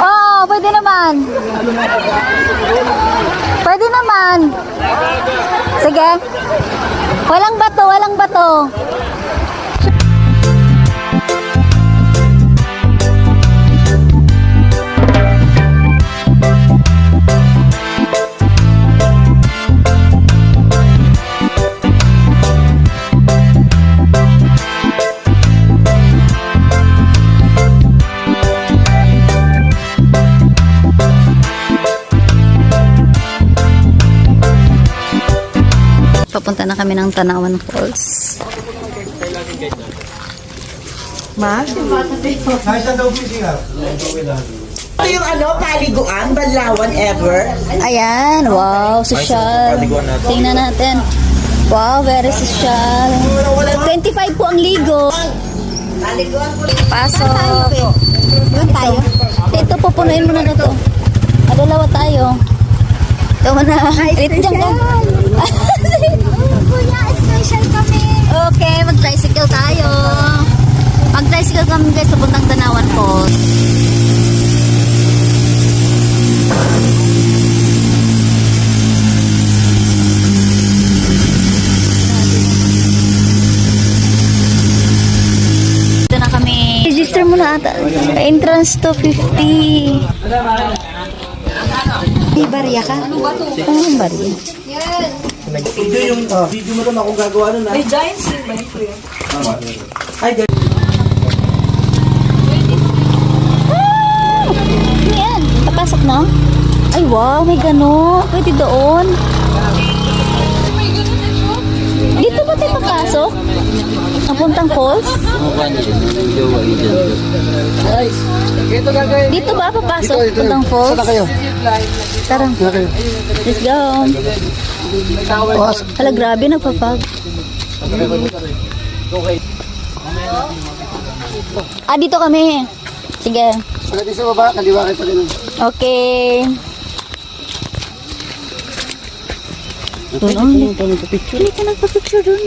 Oo, pwede naman. Pwede naman. Sige. Walang bato, walang bato. Papunta na kami ng Tanawan Falls. Ma? Ito yung paliguan, Banlawan ever. Ayan, wow, social. Tingnan natin. Wow, very social. 25 po ang ligo. Pasok. Doon tayo. Ito, pupunuin mo na ito. Dalawa tayo. Ito mo na. Ito dyan ka. Special kami. Okay, mag-tricycle tayo. Mag-tricycle kami guys, papuntang Tanawan Falls. Dito na kami. Register mo na ata. Entrance to 50. May barya ka? Oo, barya. Video yung video mo rin akong gagawa nun. May giant swing ba nito yun? Ay, Yan, papasok na. Ay, wow, may gano. Pwede doon. Dito ba tayo papasok? Napuntang falls? Dito ba papasok? Napuntang falls? saan kayo? Tara. Let's go. Hala, grabe, nagpapag. Dito kami. Sige. Pagdating sa baba, kaliwa kayo pa rin. Okay. Doon, hindi ka nagpa-picture doon,